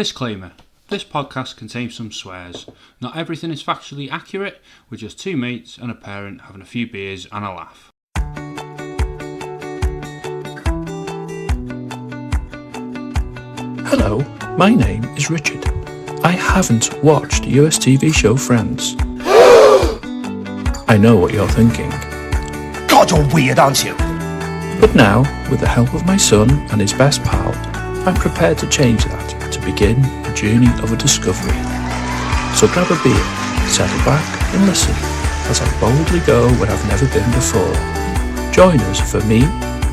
Disclaimer. This podcast contains some swears. Not everything is factually accurate. We're just two mates and a parent having a few beers and a laugh. Hello, my name is Richard. I haven't watched US TV show Friends. I know what you're thinking. God, you're weird, aren't you? But now, with the help of my son and his best pal, I'm prepared to change that to begin a journey of a discovery. So grab a beer, settle back and listen as I boldly go where I've never been before. Join us for me,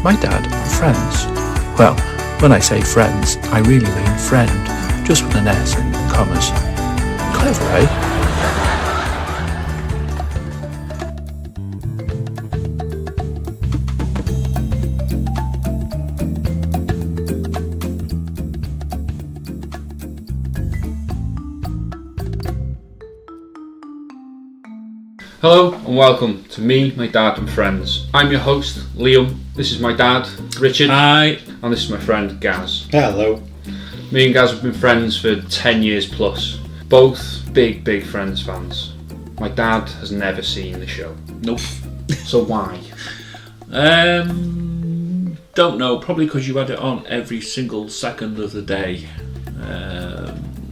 my dad and friends. Well, when I say friends, I really mean friend, just with an S in commas. Clever, eh? Hello and welcome to Me, My Dad and Friends. I'm your host, Liam. This is my dad, Richard. Hi. And this is my friend, Gaz. Hello. Me and Gaz have been friends for 10 years plus. Both big Friends fans. My dad has never seen the show. Nope. So why? Don't know. Probably because you had it on every single second of the day.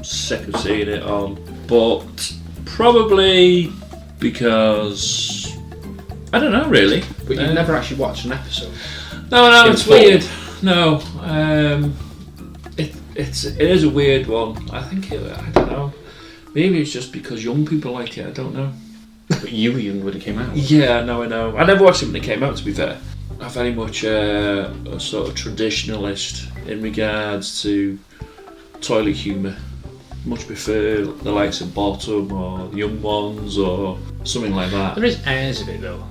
Sick of seeing it on. But probably because I don't know really. But you've never actually watched an episode. No, it's full. weird. No, it is a weird one. I don't know. Maybe it's just because young people like it. I don't know. But you were young when it came out. Yeah, no, I know. I never watched it when it came out, to be fair. I'm very much a sort of traditionalist in regards to toilet humour. Much prefer the likes of Bottom or the Young Ones or something like that. There is airs of it though.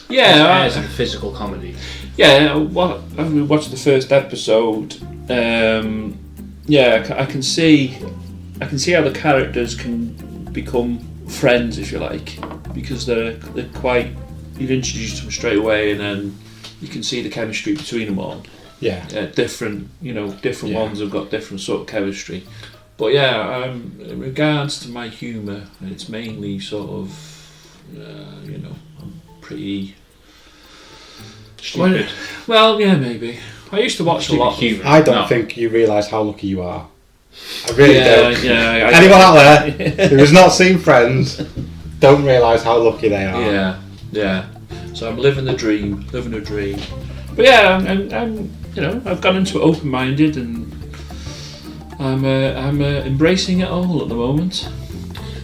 Yeah, Airs of a physical comedy. yeah. I've watched the first episode. Yeah, I can see how the characters can become friends, if you like, because they're quite. You've introduced them straight away, and then you can see the chemistry between them all. Yeah. Different ones have got different sort of chemistry. But yeah, in regards to my humour, it's mainly sort of, I'm pretty Stupid. Well, yeah, maybe. I used to watch a lot of humour. I don't think you realise how lucky you are. I really don't. Yeah, Anyone out there who has not seen Friends don't realise how lucky they are. Yeah. So I'm living the dream. But yeah, I'm I've gone into it open-minded and I'm embracing it all at the moment.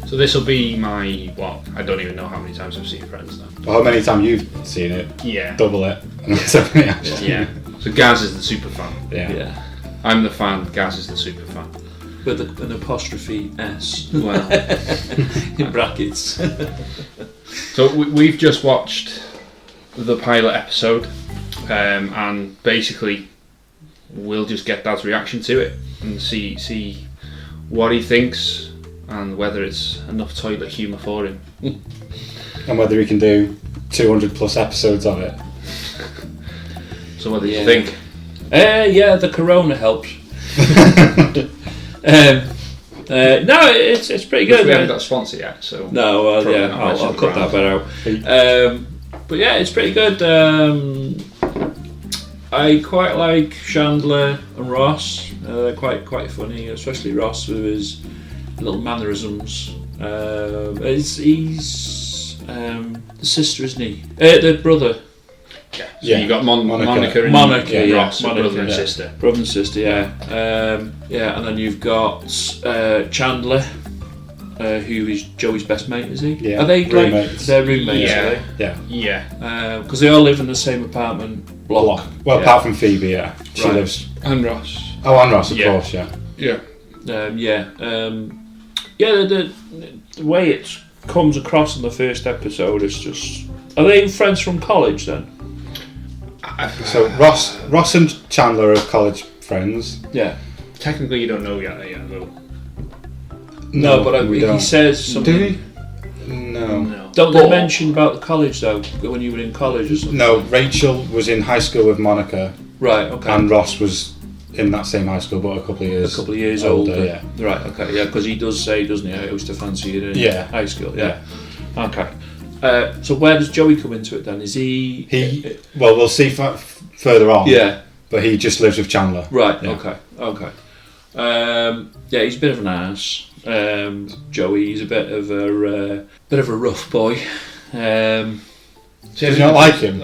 So this will be my, I don't even know how many times I've seen Friends now. Well, how many times you've seen it? Yeah. Double it. Yeah. Yeah. So Gaz is the super fan. Yeah. I'm the fan, Gaz is the super fan. With an apostrophe S. Well. In brackets. So we've just watched the pilot episode, and basically we'll just get Dad's reaction to it and see what he thinks and whether it's enough toilet humour for him. And whether he can do 200 plus episodes of it. So what do you think? Yeah, the Corona helps. No, it's pretty good. We haven't got a sponsor yet, so no, probably yeah, not I'll mention cut that bit out. But yeah, it's pretty good. I quite like Chandler and Ross. They're quite funny, especially Ross with his little mannerisms. He's the sister, isn't he? The brother. Yeah. So you got Monica and Ross, Monica, brother and sister. Brother and sister, yeah. And then you've got Chandler, who is Joey's best mate, is he? Yeah. Are they roommates? They're roommates, Yeah. are they? Yeah. Because they all live in the same apartment block. Well, Yeah. apart from Phoebe, yeah. She Right. lives. And Ross. Oh, and Ross, of Yeah. course, yeah. Yeah. The way it comes across in the first episode is just. Are they friends from college then? So Ross and Chandler are college friends. Yeah. Technically, you don't know yet, though. No, but we he don't. says something. Do we? No. Don't they mention about the college though? When you were in college or something? No, Rachel was in high school with Monica, Right. Okay. and Ross was in that same high school, but a couple of years older. Yeah. Right. Okay. Yeah, because he does say, doesn't he? I used to fancy you in high school. Yeah. Okay. So where does Joey come into it then? Is he? Well, we'll see further on. Yeah. But he just lives with Chandler. Right. Yeah. Okay. Yeah, he's a bit of an ass. Joey, he's a bit of a rough boy. Do you not like him?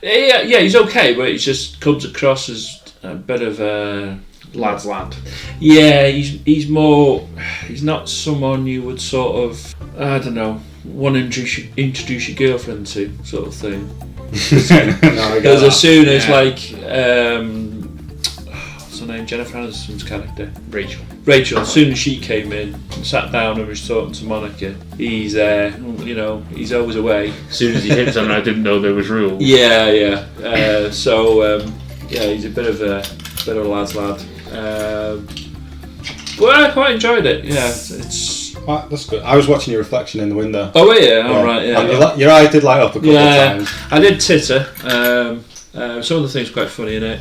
Yeah, he's okay, but he just comes across as a bit of a lad's lad. Yeah, he's not someone you would sort of, I don't know, want to introduce your girlfriend to, sort of thing. Because as soon as what's her name, Jennifer Aniston's character, Rachel, as soon as she came in and sat down and was talking to Monica, he's he's always away. As soon as he hits on her, I didn't know there was rules. Yeah. He's a bit of a lad's lad. Well, I quite enjoyed it. Yeah, it's. That's good. I was watching your reflection in the window. Oh yeah, all right, yeah. And your eye did light up a couple of times. I did titter. Some of the things quite funny in it.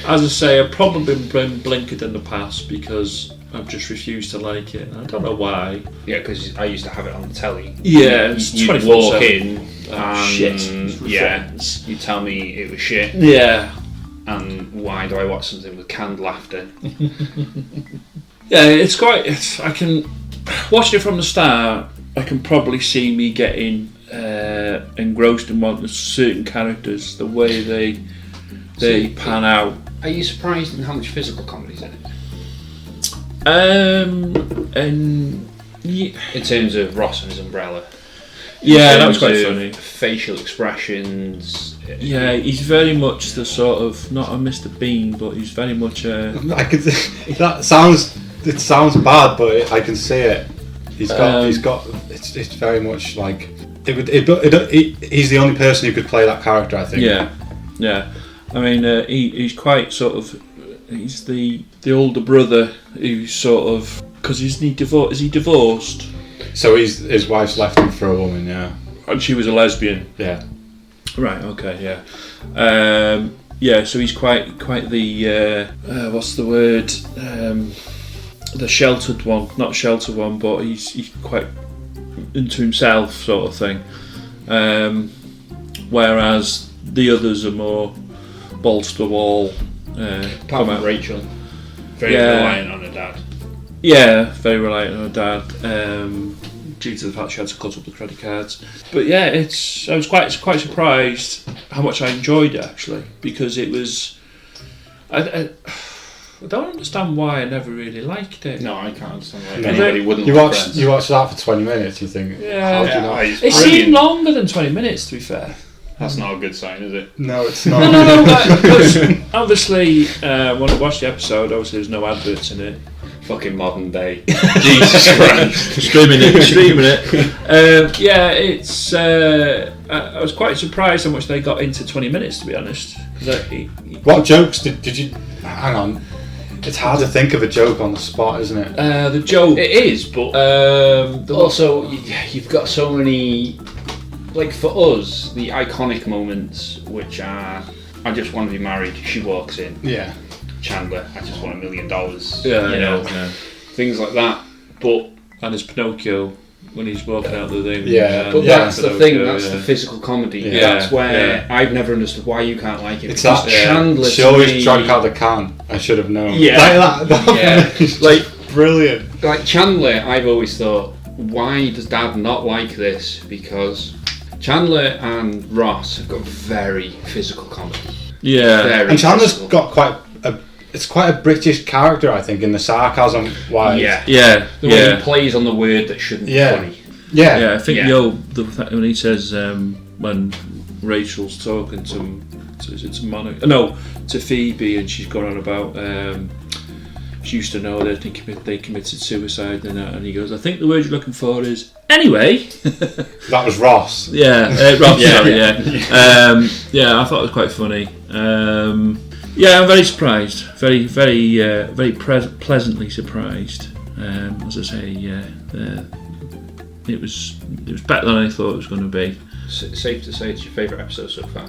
As I say, I've probably been blinkered in the past because I've just refused to like it. I don't know why. Yeah, because I used to have it on the telly. Yeah, it's you'd 24/7. walk in and shit. Yeah, you tell me it was shit. Yeah. And why do I watch something with canned laughter? Yeah, I can watching it from the start. I can probably see me getting engrossed in one of certain characters, the way they pan out. Are you surprised in how much physical comedy's in it? In terms of Ross and his umbrella. Yeah, that was quite funny. Facial expressions. Yeah, he's very much the sort of, not a Mr. Bean, but he's very much a. It sounds bad, but I can see it. He's got. It's very much like he's the only person who could play that character, I think. Yeah. I mean, he's quite sort of. He's the older brother who's sort of, because is he divorced? So his wife's left him for a woman, yeah. And she was a lesbian. Yeah. Right. Okay. Yeah. Yeah. So he's quite the what's the word? The sheltered one, not sheltered one, but he's quite into himself, sort of thing. Whereas the others are more balls to the wall. Apart from Rachel, very reliant on her dad. Yeah, very reliant on her dad. Due to the fact she had to cut up the credit cards. But yeah, I was quite surprised how much I enjoyed it, actually, because it was. I don't understand why I never really liked it. No, I can't understand why anybody wouldn't. You watch that for 20 minutes. You think? Yeah. It seemed longer than 20 minutes, to be fair. That's not a good sign, is it? No, it's not. No. Because obviously, when I watched the episode, obviously there's no adverts in it. Fucking modern day. Jesus Christ. Streaming it. Yeah, it's. I was quite surprised how much they got into 20 minutes, to be honest. What jokes did you? Hang on. It's hard to think of a joke on the spot, isn't it? The joke. It is, but also you've got so many. Like for us, the iconic moments, which are, I just want to be married. She walks in. Yeah. Chandler, I just want $1 million. Yeah. Things like that. But and there's Pinocchio when he's walking out the thing. Yeah, but that's the thing. That's the physical comedy. Yeah. That's where I've never understood why you can't like it. It's that Chandler. She always drank out the can. I should have known. Yeah. Like that. Yeah. Like brilliant. Like Chandler, I've always thought, why does Dad not like this? Because Chandler and Ross have got very physical comedy. Yeah. Very and Chandler's physical. got it's quite a British character, I think, in the sarcasm wise. Yeah. The way he plays on the word that shouldn't be funny. Yeah, I think when he says when Rachel's talking to Monica, to Phoebe, and she's gone on about she used to know that they committed suicide and he goes, I think the word you're looking for is anyway. That was Ross. Yeah, Ross. Yeah, I thought it was quite funny. Yeah, I'm very surprised. Very, very, very pleasantly surprised. As I say, it was better than I thought it was going to be. Safe to say it's your favourite episode so far.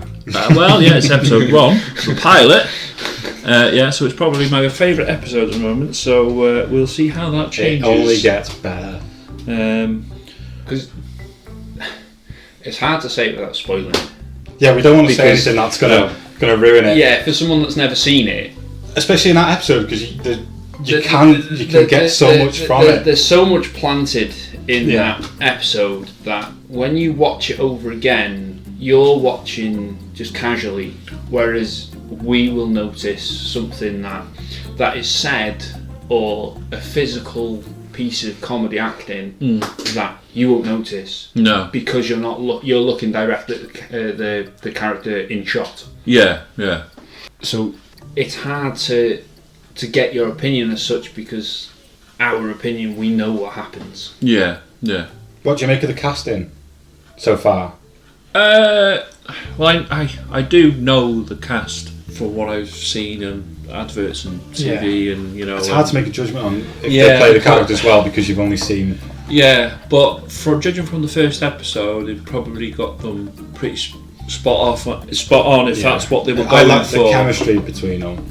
Well, yeah, it's episode 1, the pilot. So it's probably my favourite episode at the moment. So we'll see how that changes. It only gets better. Because it's hard to say without spoiling it. Yeah, we don't want to say anything that's gonna ruin it. Yeah, for someone that's never seen it, especially in that episode, because you can get so much from it. There's so much planted in that episode that when you watch it over again, you're watching just casually, whereas we will notice something that is said, or a physical piece of comedy acting that you won't notice. No, because you're looking directly at the character in shot. Yeah. So it's hard to get your opinion as such, because our opinion, we know what happens. Yeah. What do you make of the casting so far? Well, I do know the cast for what I've seen in adverts and TV, and it's hard to make a judgment on if they play the characters well, because you've only seen. Yeah, but for judging from the first episode, they've probably got them pretty spot on if that's what they were going for. I like the chemistry between them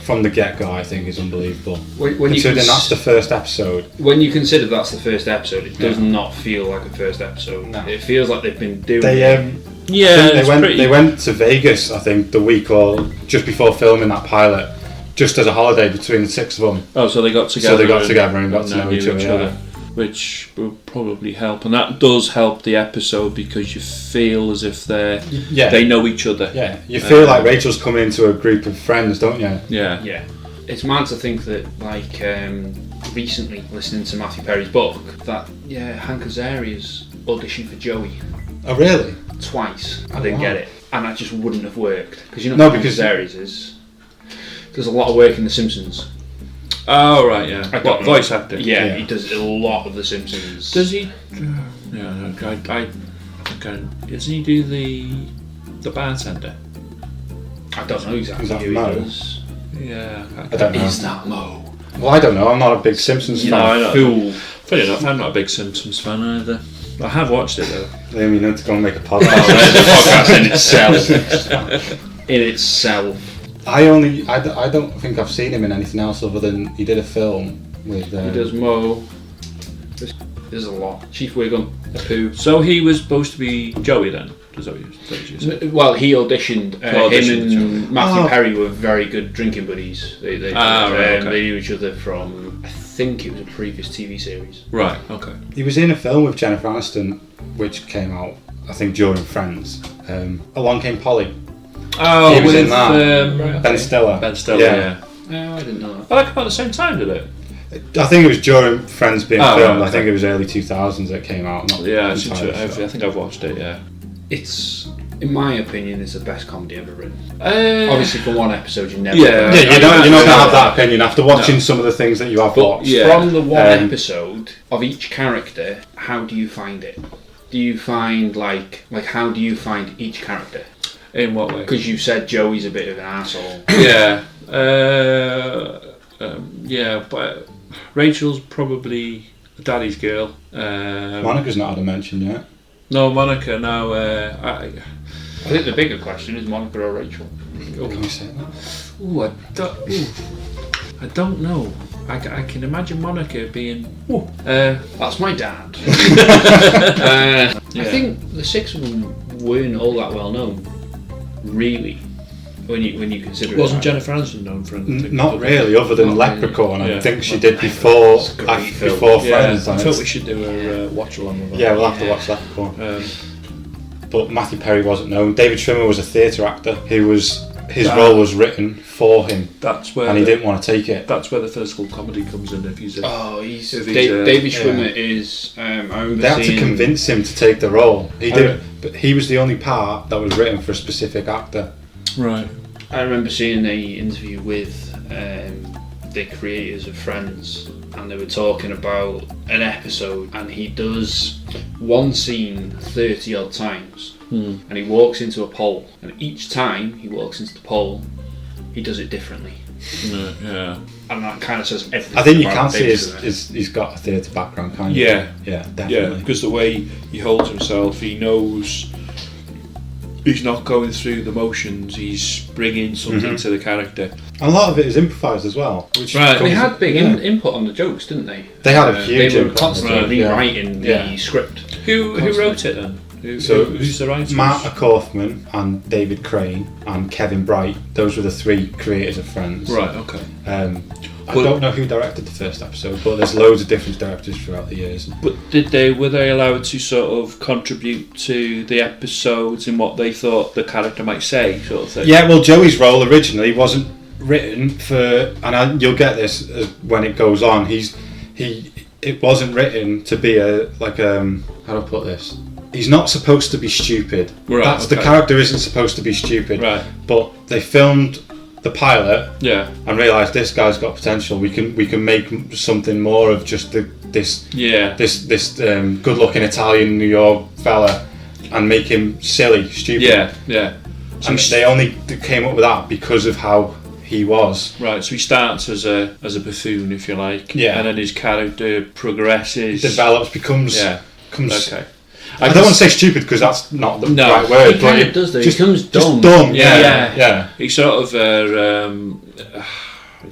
from the get-go. I think is unbelievable. Considering that's the first episode. When you consider that's the first episode, it does not feel like a first episode. No. It feels like they've been doing. They went to Vegas, I think, the week or just before filming that pilot, just as a holiday between the six of them. Oh, so they got together. And got to know each other. Which will probably help, and that does help the episode, because you feel as if they know each other. Yeah, you feel like Rachel's coming into a group of friends, don't you? Yeah. It's mad to think that, like, recently listening to Matthew Perry's book, that Hank Azaria's auditioned for Joey. Oh, really? Twice. I didn't get it, and that just wouldn't have worked, because you know what Hank Azaria's is. There's a lot of work in The Simpsons. Oh right, yeah. What, voice acting? Yeah, he does a lot of The Simpsons. Does he? Yeah, doesn't he do the bartender? I don't know exactly who he does. Yeah, I don't know. Is that Mo? Well, I don't know. I'm not a big Simpsons fan. Fool. Funny enough, I'm not a big Simpsons fan either. I have watched it though. Liam, you need to go and make a podcast. Podcast in itself. I don't think I've seen him in anything else other than he did a film with. He does Mo. There's a lot. Chief Wiggum, Apu. So he was supposed to be Joey then? Is that what you said? Well, he auditioned. Him and Matthew Perry were very good drinking buddies. They knew each other from, I think it was a previous TV series. Right. Okay. He was in a film with Jennifer Aniston, which came out, I think, during Friends. Along Came Polly. Oh, he was in that. Ben Stiller. Yeah. Oh, I didn't know that. Well, that came out at the same time, did it? I think it was during Friends being filmed. Right, okay. I think it was early 2000s that came out. I think I've watched it. Yeah. It's, in my opinion, it's the best comedy ever written. Obviously, for one episode, you never. You're not going to have that opinion after watching some of the things that you have watched. From the one episode of each character, how do you find it? Do you find like how do you find each character? In what way? Because you said Joey's a bit of an asshole. Yeah. But Rachel's probably daddy's girl. Monica's not had a mention yet. No, Monica. No. I think the bigger question is Monica or Rachel. Can you say that? Ooh, I don't know. I can imagine Monica being. That's my dad. I think the six of them weren't all that well known, really. When you consider it. Wasn't Jennifer Aniston known for anything? Not really, other than Leprechaun. I think she did before Friends. I thought we should do a watch along with that. Yeah, we'll have to watch Leprechaun. But Matthew Perry wasn't known. David Schwimmer was a theatre actor who was. His role was written for him. That's where, and he didn't want to take it. That's where the physical comedy comes in. If he's David Schwimmer is. I remember they had to convince him to take the role. He did, but he was the only part that was written for a specific actor. Right. I remember seeing an interview with the creators of Friends, and they were talking about an episode, and he does one scene 30 odd times. And he walks into a pole, and each time he walks into the pole, he does it differently. Yeah. And that kind of says everything. I think you can see he's got a theatre background, can't you? Yeah. Yeah, definitely. Yeah, because the way he holds himself, he knows He's not going through the motions. He's bringing something to the character. And a lot of it is improvised as well. Which Right. They had big input on the jokes, didn't they? They had a huge They were input. constantly Right. rewriting the Yeah. script. Who wrote it then? Who's the writers? Matt Kaufman and David Crane and Kevin Bright. Those were the 3 creators of Friends. Right. Okay. I don't know who directed the first episode, but there's loads of different directors throughout the years. But were they allowed to sort of contribute to the episodes in what they thought the character might say, sort of thing? Yeah, well, Joey's role originally wasn't written for, and you'll get this when it goes on. It wasn't written to be how do I put this? He's not supposed to be stupid. Right, The character isn't supposed to be stupid. Right. But they filmed the pilot. Yeah. And realised this guy's got potential. We can make something more of just this good-looking Italian New York fella, and make him silly, stupid. Yeah. Yeah. So And they only came up with that because of how he was. Right, so he starts as a buffoon, if you like. Yeah. And then his character progresses. Develops, becomes. Okay. I don't want to say stupid because that's not the No. right word. He kind but of does though. just- He becomes dumb. Just dumb. Yeah. Yeah. He sort of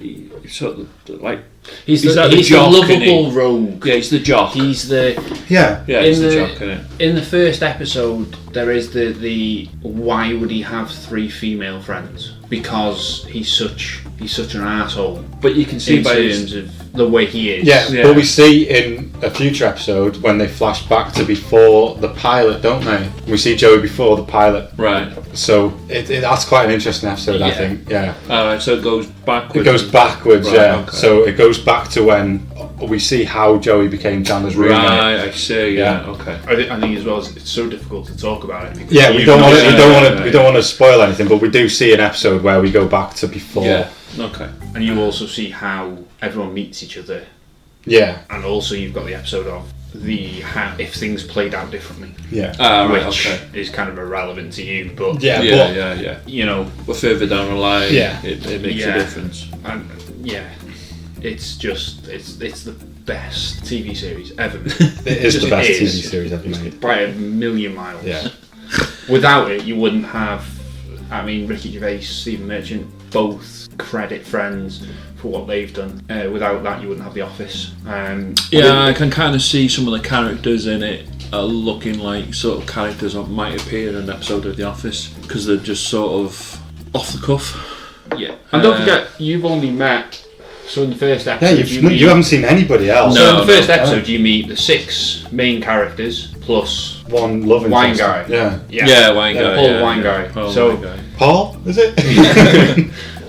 he's sort of like He's like the jock, lovable rogue. yeah, he's the jock. He's the Yeah. yeah, he's the jock, isn't it? in the first episode. There is the why would he have 3 female friends? Because he's such an asshole. But you can see In by terms of the way he is. Yeah, Yeah. but we see in a future episode when they flash back to before the pilot, don't they? We see Joey before the pilot. right. So that's quite an interesting episode, I Yeah. think. Yeah. Alright, so it goes backwards. It goes backwards, Right, yeah. okay. So it goes back to when we see how Joey became Chandler's roommate. Right, I see. Yeah. Yeah. Okay. I think as well it's so difficult to talk about it. Because Yeah, we you don't know- want to. yeah, We don't want to spoil anything, but we do see an episode where we go back to before. Yeah. Okay. And you also see how everyone meets each other, Yeah. and also you've got the episode of if things played out differently, Yeah. Right. which Okay. is kind of irrelevant to you, but Yeah. Yeah. you know, But further down the line, Yeah. it makes Yeah. a difference. and it's the best TV series ever. It is the Just best is. TV series ever made. By a million miles. Yeah. Without it, you wouldn't have. I mean, Ricky Gervais, Stephen Merchant, both credit Friends for what they've done. Without that, you wouldn't have The Office. Yeah, I can kind of see some of the characters in it are looking like sort of characters that might appear in an episode of The Office because they're just sort of off the cuff. Yeah, and don't forget, you've only met. So in the first Yeah, episode, you haven't seen anybody else. So No, in the first no. episode, you meet the 6 main characters plus One love Wine interest. guy. Yeah. Wine Yeah, guy. Paul Wine guy. Paul So- Wine guy. Paul, is it?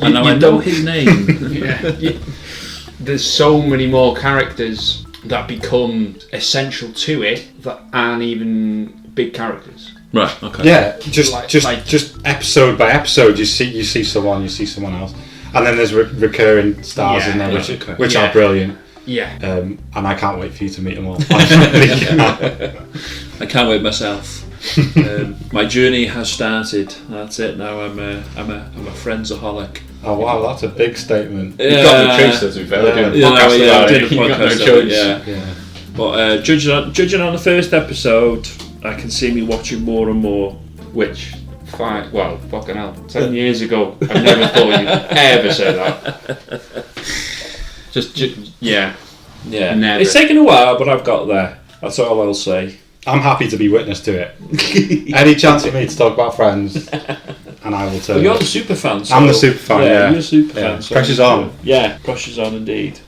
I know, I know his name. Yeah. There's so many more characters that become essential to it that aren't even big characters. Right. Okay. Yeah, just Like- episode by episode, you see someone, you see someone else, and then there's recurring stars Yeah, in there, okay. which Yeah. are brilliant. Yeah. And I can't wait for you to meet them all. Honestly. I can't wait myself. My journey has started. That's it. Now I'm a friendsaholic. Oh wow, that's a big statement. You've got no choice, to be fair. We're doing a Yeah, podcast yeah, about I it. did a You've got no podcast. choice. Yeah. Yeah. But judging on the first episode, I can see me watching more and more. Which, fucking hell, 10 years ago, I never thought you'd ever say that. Yeah. Yeah, Never. it's taken a while, but I've got there. That's all I'll say. I'm happy to be witness to it. Any chance for me to talk about Friends, and I will turn. Well, you're up. the super fan. So I'm the super fan, yeah. you're a super Yeah. fan. So Pressure's on. Yeah, pressure's on indeed.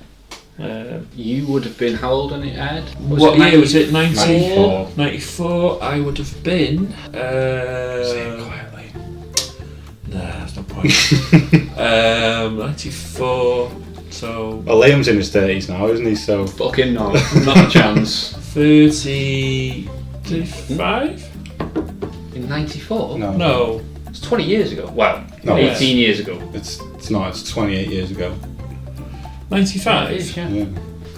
You would have been how old when it aired? What year was it? 94. 94. I would have been. Say it quietly. Nah, that's no point. 94. So Well, Liam's in his 30s now, isn't he? So Fucking no, not a chance. 35. In 94? No. It's 20 years ago. Well, No, 18 years ago. it's not. It's 28 years ago. 95. Yeah. Yeah.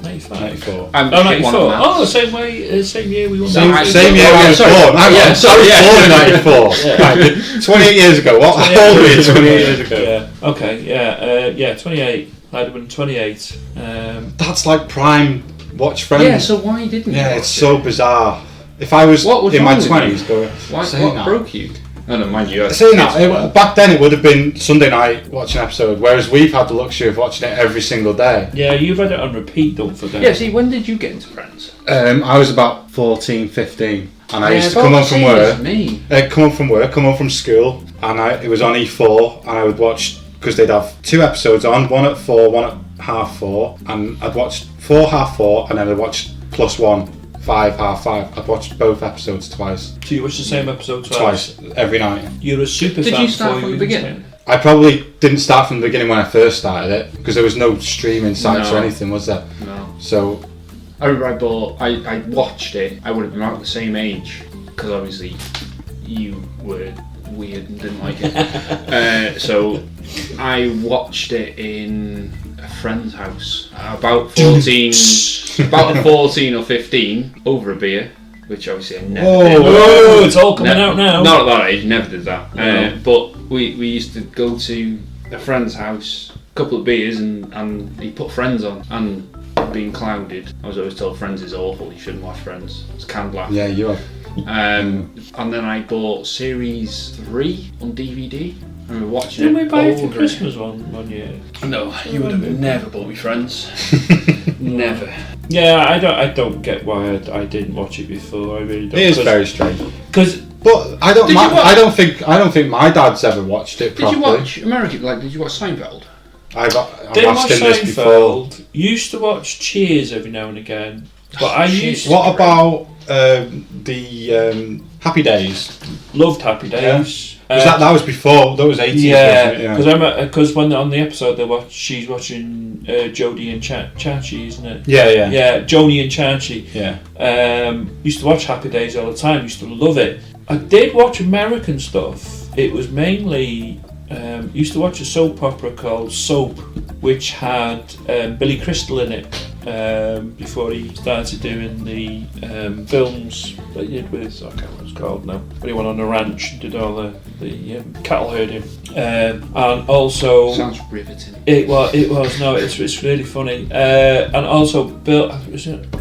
95. 94. I'm Oh, shit one 94. on that. Oh, same way, same year we won. Same, that. same year I was sorry. born. Hang Yeah, on. sorry, I was yeah. born in 94. Right, 28 years ago. What? How old were you 28 years ago? Yeah. Okay. Yeah. 28. I'd have been 28. That's like prime watch Friends. Yeah, so why didn't you Yeah, watch it's so bizarre. If I was What was in my wrong with 20s you? going, What saying that, broke you? I don't mind you. Saying that, back then it would have been Sunday night watching an episode, whereas we've had the luxury of watching it every single day. Yeah, you've had it on repeat, don't forget. Yeah, see, when did you get into Friends? I was about 14, 15, and I used to come home from work. Come home from school, and it was on E4, and I would watch, because they'd have 2 episodes on, one at 4, one at 4:30, and I'd watch 4, 4:30, and then I'd watch +1, 5, 5:30. I'd watched both episodes twice. So you watched the same episode Twice, every night. You're a super fan. Did you start from the beginning? I probably didn't start from the beginning when I first started it, because there was no streaming sites or anything, was there? No. So I remember I watched it. I would have been about the same age, because obviously you were weird and didn't like it. So I watched it in a friend's house, about 14 or 15, over a beer, which obviously I never did. Whoa, it's all coming out now. Not at that age, never did that. No. But we used to go to a friend's house, a couple of beers, and he put Friends on. And being clouded, I was always told Friends is awful, you shouldn't watch Friends. It's canned laugh. yeah, you are. And then I bought series 3 on DVD. I remember watching Didn't it. we buy it for over Christmas one year? No, you would have never bought me Friends. Never. Yeah, I don't get why I didn't watch it before. I really don't. It is very strange. But I don't. Did you watch- I don't think my dad's ever watched it Did properly. you watch American? Like, did you watch Seinfeld? I've didn't asked watch him this before. Seinfeld. Used to watch Cheers every now and again. But I used to What about the Happy Days? loved Happy Days. Was that was before? That was 80s. Yeah, because when on the episode she's watching Jodie and Chachi, isn't it? Yeah. Yeah, Joni and Chachi. Yeah. Used to watch Happy Days all the time. Used to love it. I did watch American stuff. It was mainly used to watch a soap opera called Soap, which had Billy Crystal in it. Before he started doing the films that he did with, I can't remember what it's called now, but he went on a ranch and did all the cattle herding, and also Sounds riveting. it's really funny, and also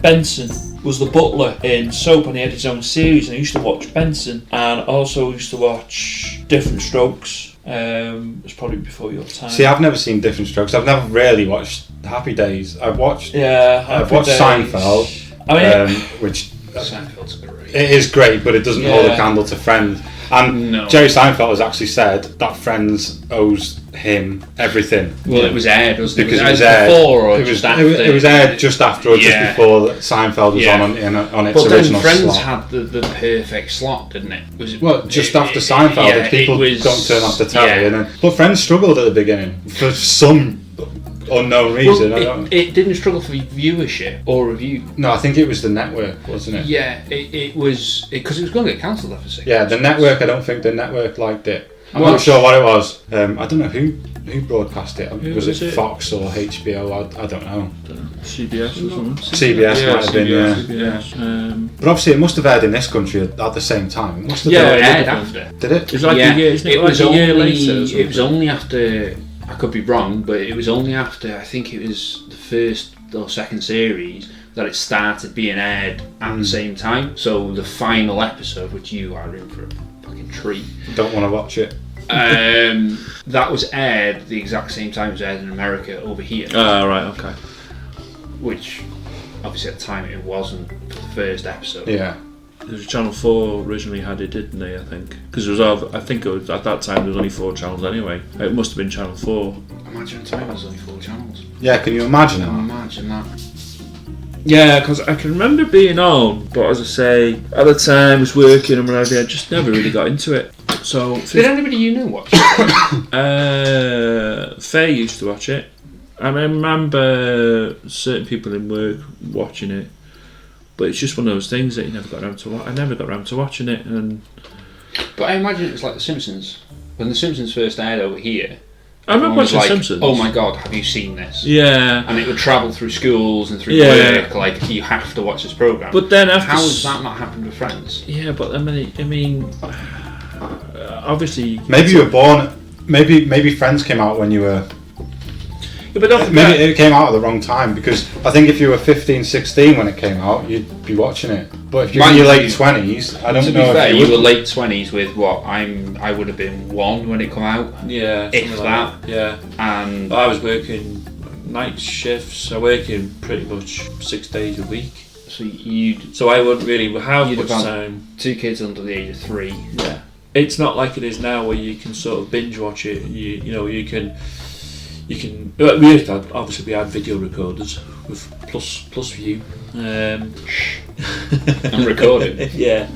Benson was the butler in Soap, and he had his own series, and I used to watch Benson, and also used to watch Different Strokes. It's probably before your time. See, I've never seen Different Strokes. I've never really watched Happy Days. I've watched Seinfeld, which Seinfeld's great. it is great, but it doesn't hold a candle to Friends. And No. Jerry Seinfeld has actually said that Friends owes him everything. Well, it was aired, wasn't it? Because Was it was aired before or it was, just after? it was aired just after or just Yeah. before that Seinfeld was Yeah. on its But then original Friends slot. had the perfect slot, didn't it? Was it Well, just after Seinfeld, yeah, if people it was- don't turn off the telly. yeah. And then, but Friends struggled at the beginning for some unknown reason. I Well, don't, it didn't struggle for viewership or review. no, I think it was the network, wasn't it? Yeah, it was because it was going to get cancelled after 6 Yeah, the network. I don't think the network liked it. I'm Well- not sure what it was. I don't know who broadcast it. Was was it it? Fox or HBO? I don't know. CBS or something. CBS might have been. Yeah. CBS. But obviously, it must have aired in this country at the same time. It must have Yeah, been. it aired yeah. after. Did it? It's like yeah, a year. Isn't it, it like was a year only. later? Or It was something? only after. I could be wrong, but it was only after I think it was the first or second series that it started being aired at the same time. So the final episode, which you are in for a fucking treat, Don't want to watch it. that was aired the exact same time it was aired in America over here, Right, okay. which obviously at the time it wasn't for the first episode. Yeah. There was Channel 4 originally had it, didn't they? I think because it was all. I think it was, at that time there was only 4 channels anyway. It must have been Channel 4. Imagine at the time there was only 4 channels. Yeah. Can you imagine that? Imagine that. Yeah, because I can remember being on, but as I say, at the time I was working and whatever. I just never really got into it. So Did anybody you know watch it? Faye used to watch it. I remember certain people in work watching it, but it's just one of those things that you never got around to. I never got around to watching it, and But I imagine it was like The Simpsons. When The Simpsons first aired over here, I remember everyone was watching like, Simpsons. oh my god, have you seen this? Yeah, And it would travel through schools and through Yeah. work, like, you have to watch this programme. but then after how has that not happened with Friends? Yeah, but I mean, obviously. Maybe you were born. Maybe Friends came out when you were. Yeah, but don't maybe forget, it came out at the wrong time, because I think if you were 15, 16 when it came out, you'd be watching it. But if you're in your late 20s, I don't To know be fair, if you you were would. late 20s with what I would have been 1 when it came out, yeah, if something that. yeah. and I was working night shifts. I work in pretty much 6 days a week. so you'd So I wouldn't really have You'd much have had- time. 2 kids under the age of 3. Yeah. It's not like it is now where you can sort of binge watch it. You know, you can. We used to have, obviously we had video recorders with plus view. I'm recording. Yeah.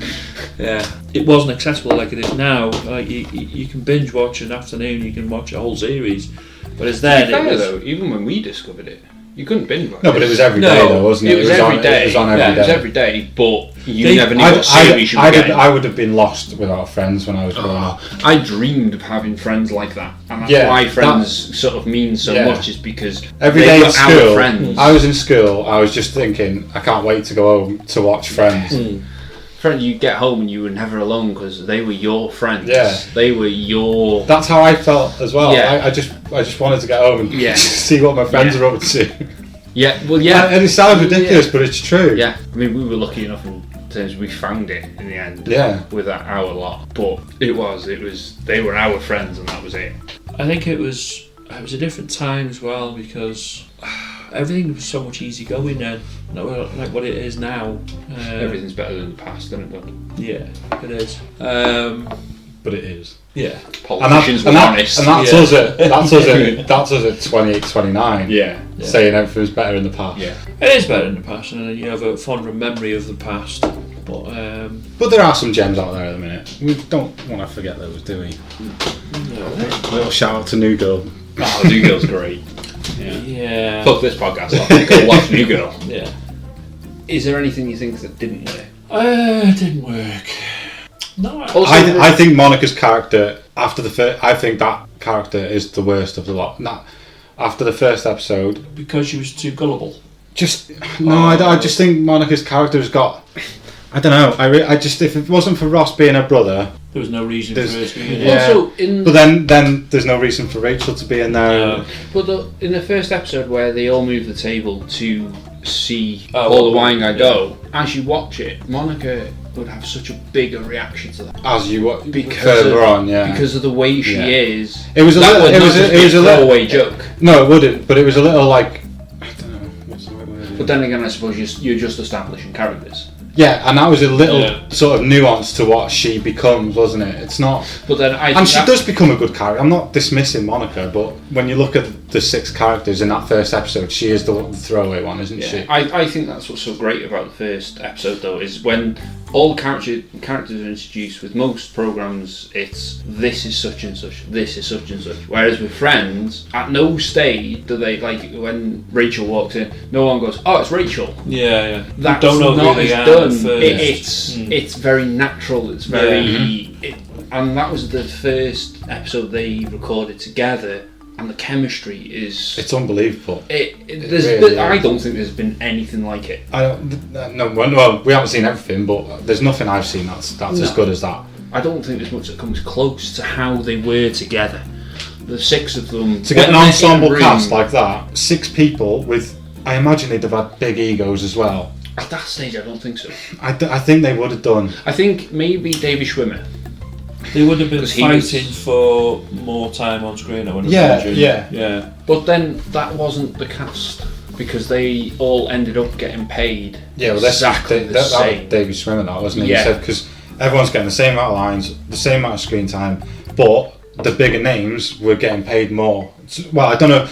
It wasn't accessible like it is now. Like you can binge watch an afternoon. You can watch a whole series. But it's To then be fair, it was, though, even when we discovered it, you couldn't binge watch No, but it was every No, day though, wasn't it? It was every day. It was on every It was day. every day, but you They- never knew what series you were getting. I would have been lost without Friends when I was growing up. I dreamed of having friends like that, and that's Yeah, why Friends sort of means so Yeah. much, is because Every they day were at our school, friends. I was in school, I was just thinking, I can't wait to go home to watch Friends. Friend, you get home and you were never alone because they were your friends. Yeah. They were your. That's how I felt as well. Yeah. I just wanted to get home and Yeah. see what my friends Yeah. are up to. Yeah. Well, yeah. And it sounds ridiculous, but it's true. Yeah. I mean, we were lucky enough in terms we found it in the end. Yeah. With our lot, but it was. They were our friends, and that was it. I think it was a different time as well, because everything was so much easy going then, like what it is now. Everything's better than the past, isn't it? Yeah, it is. But it is. Yeah. Politicians were honest. And that's Yeah. us at 28, 29. Yeah. Saying everything's better in the past. Yeah. It is better in the past, and you have a fonder memory of the past. But there are some gems out there at the minute. We don't want to forget those, do we? Little shout out to New Girl. Oh, New Girl's great. Yeah. Yeah. Fuck this podcast off. Go watch New Girl. Yeah. Is there anything you think that didn't work? It didn't work. No. Also, I think Monica's character after the first, I think that character is the worst of the lot. After the first episode, because she was too gullible. I just think Monica's character has got. I don't know. I just, if it wasn't for Ross being her brother, There was no reason for her to be in it. yeah. Also, But then there's no reason for Rachel to be in there. No. But in the first episode where they all move the table to see Oh, all the wine guy go, as you watch it, Monica would have such a bigger reaction to that As you watch because further of, on, yeah. because of the way she Yeah. is. It was a that little. would It not was. just It was be a throwaway little. joke. No, it wouldn't. But it was a little like. I don't know. What's the right word? But then again, I suppose you're just establishing characters. Yeah, and that was a little Yeah. sort of nuance to what she becomes, wasn't it? It's not. But then I And think she that- does become a good character. I'm not dismissing Monica, but when you look at the 6 characters in that first episode, she is the throwaway one, isn't Yeah, she? I think that's what's so great about the first episode, though, is when all characters are introduced. With most programs, it's this is such and such, this is such and such. Whereas with Friends, at no stage do they, like when Rachel walks in, no one goes, "Oh, it's Rachel." Yeah. That's don't know not who they as are done. at first. It's very natural. It's very, and that was the first episode they recorded together. And the chemistry is. It's unbelievable. Really I is. don't think there's been anything like it. I don't. No, well, we haven't seen everything, but there's nothing I've seen that's as good as that. I don't think there's much that comes close to how they were together. The 6 of them. To get an when they're in a ensemble room- cast like that, 6 people with, I imagine they'd have had big egos as well. At that stage, I don't think so. I think they would have done. I think maybe David Schwimmer. They would have been 'Cause he was- fighting for more time on screen, I would Yeah, imagine. yeah. Yeah. But then that wasn't the cast. Because they all ended up getting paid Yeah, well, exactly the that was same. David Schwimmer, that wasn't it? Yeah. He said because everyone's getting the same amount of lines, the same amount of screen time, but the bigger names were getting paid more. Well, I don't know.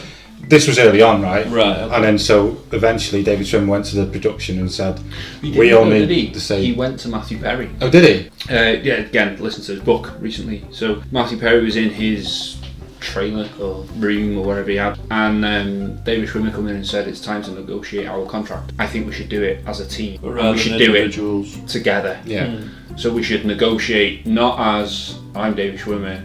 This was early on, right? Right, okay. And then so eventually David Schwimmer went to the production and said, He "We didn't, only did he? the same." He went to Matthew Perry. Oh, did he? Yeah, again, listen to his book recently. So Matthew Perry was in his trailer or room or whatever he had, and David Schwimmer come in and said, "It's time to negotiate our contract. I think we should do it as a team. But And rather we should than do it individuals. together. Yeah. So we should negotiate not as I'm David Schwimmer.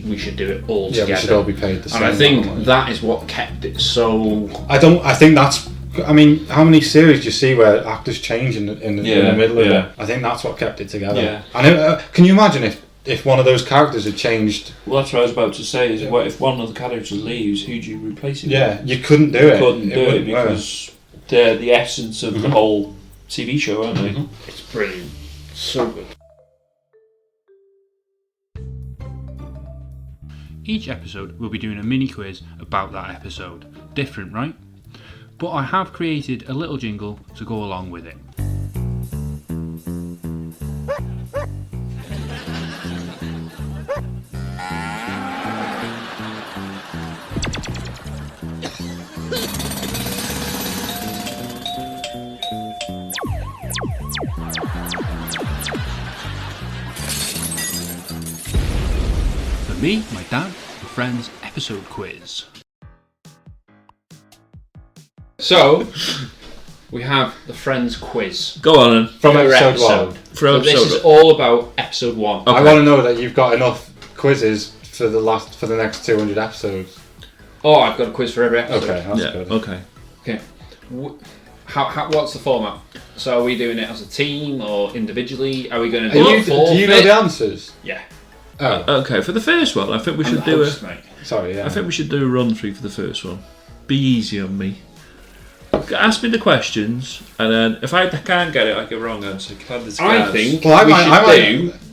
We should do it all Yeah, together. we should all be paid the same. and I amount of think money. that is what kept it so. I think that's. I mean, how many series do you see where actors change in the Yeah, middle of yeah. it? I think that's what kept it together. Yeah. And can you imagine if if one of those characters had changed, Well, that's what I was about to say. Is what if one of the characters leaves? Who do you replace it with? you couldn't do it. Couldn't do it wouldn't work. because they're the essence of the whole TV show, aren't they? It's brilliant. So good. Each episode we'll be doing a mini quiz about that episode. Different, right? But I have created a little jingle to go along with it. Me, my dad, and friends episode quiz. So, we have the Friends quiz. Go on then. From Per episode 1. So this is all about episode 1. I want to know that you've got enough quizzes for the next 200 episodes. Oh, I've got a quiz for every episode. Okay, that's good. Okay. Okay. What's the format? So are we doing it as a team or individually? Are we going to do it Do you know the answers? Yeah. Oh, Okay. For the first one, I think we should do host, mate. sorry. Yeah. I think we should do a run through for the first one. Be easy on me. Ask me the questions, and then if I can't get it, I get a wrong answer. I think Well, we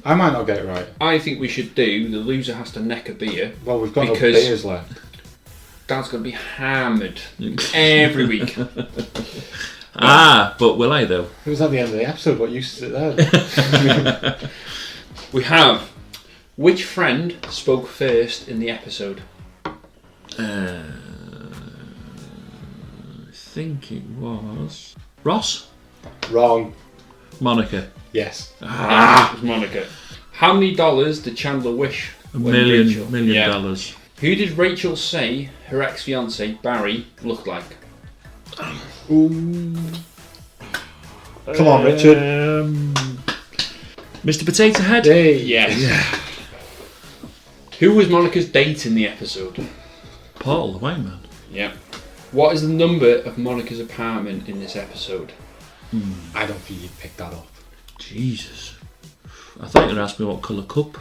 I might not get it right. I think we should do the loser has to neck a beer. Well, we've got no Because- beers left. Dad's going to be hammered every week. but will I though? It was at the end of the episode. What you sit there? We have which friend spoke first in the episode? I think it was Ross, Wrong. Monica. Yes. It was Monica. How many dollars did Chandler wish? A when million Rachel- Yeah. dollars. Who did Rachel say her ex-fiance Barry looked like? Come on, Richard. Mr. Potato Head. Hey. Yes. Who was Monica's date in the episode? Paul, the white man. Yeah. What is the number of Monica's apartment in this episode? I don't think you'd pick that up. Jesus. I thought you were going to ask me what colour cup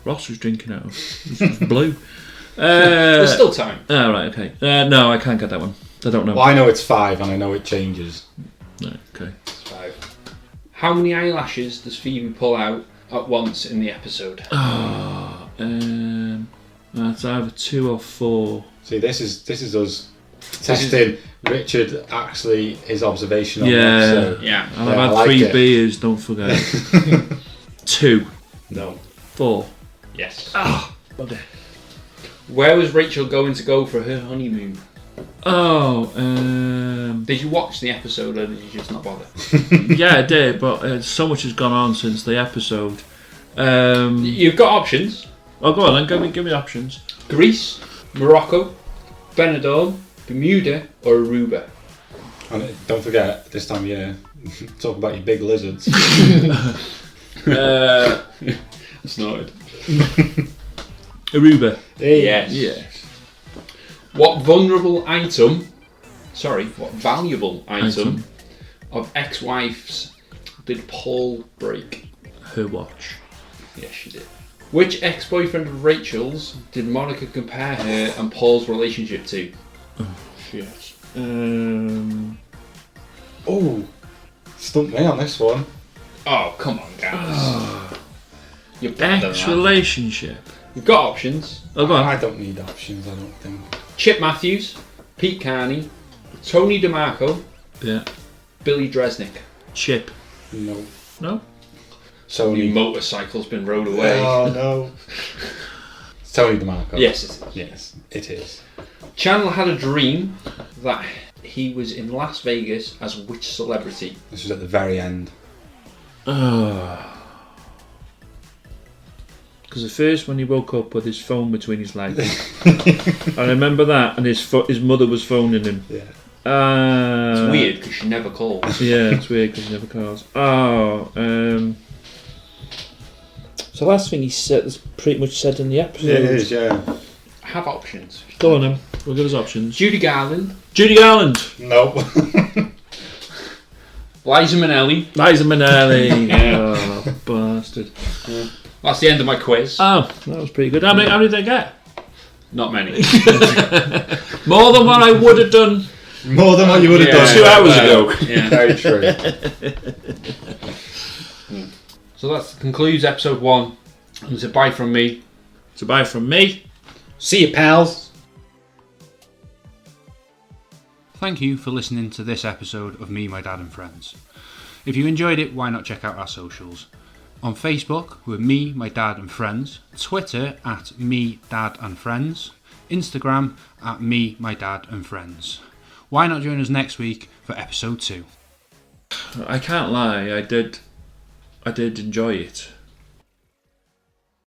Ross was drinking out of. It was blue. There's still time. Oh, right, okay. No, I can't get that one. I don't know. Well, I know it's 5, and I know it changes. No, okay. 5. How many eyelashes does Phoebe pull out at once in the episode? That's either 2 or 4. See, this is us testing Richard actually his observation on the Yeah. episode. Yeah. And Yeah, I've I had like 3 it. beers, don't forget. 2. No. 4. Yes. Bugger. Where was Rachel going to go for her honeymoon? Oh, Did you watch the episode or did you just not bother? yeah, I did, but so much has gone on since the episode. You've got options. Oh, go on then, give me options. Greece, Morocco, Benidorm, Bermuda or Aruba. And don't forget, this time of year, talk about your big lizards. Snorted. Aruba. Yes. Yes. What valuable item of ex-wife's did Paul break? Her watch. Yes, she did. Which ex-boyfriend of Rachel's did Monica compare her and Paul's relationship to? Shit. Oh, stumped me on this one. Oh, come on, guys. You're better than that. Ex-relationship. You've got options. Oh, go on. I don't need options, I don't think. Chip Matthews, Pete Carney, Tony DeMarco, Yeah. Billy Dresnick. Chip. No. No? Sony. Your motorcycle's been rode away. Oh, no. It's Tony DeMarco. Yes, it is. Yes, it is. Chandler had a dream that he was in Las Vegas as which celebrity? This was at the very end. Because the first when he woke up with his phone between his legs. I remember that, and his mother was phoning him. Yeah. It's weird because she never calls. Yeah, it's weird because he never calls. So last thing he said is pretty much said in the episode. Yeah, it is, yeah. Have options. Go on then, we'll give us options. Judy Garland, Judy Garland. No. Liza Minnelli, Liza Minnelli. Yeah. Oh, bastard. That's the end of my quiz. Oh, that was pretty good. How many did they get? Not many. More than what I would have done More than what you would have done 2 hours ago. Yeah. Very true. So that concludes episode 1. And it's a bye from me. It's a bye from me. See you, pals. Thank you for listening to this episode of Me, My Dad and Friends. If you enjoyed it, why not check out our socials? On Facebook, we're Me, My Dad and Friends. Twitter at MeDadandFriends. Instagram at Me, My Dad and Friends. Why not join us next week for episode 2? I can't lie, I did enjoy it.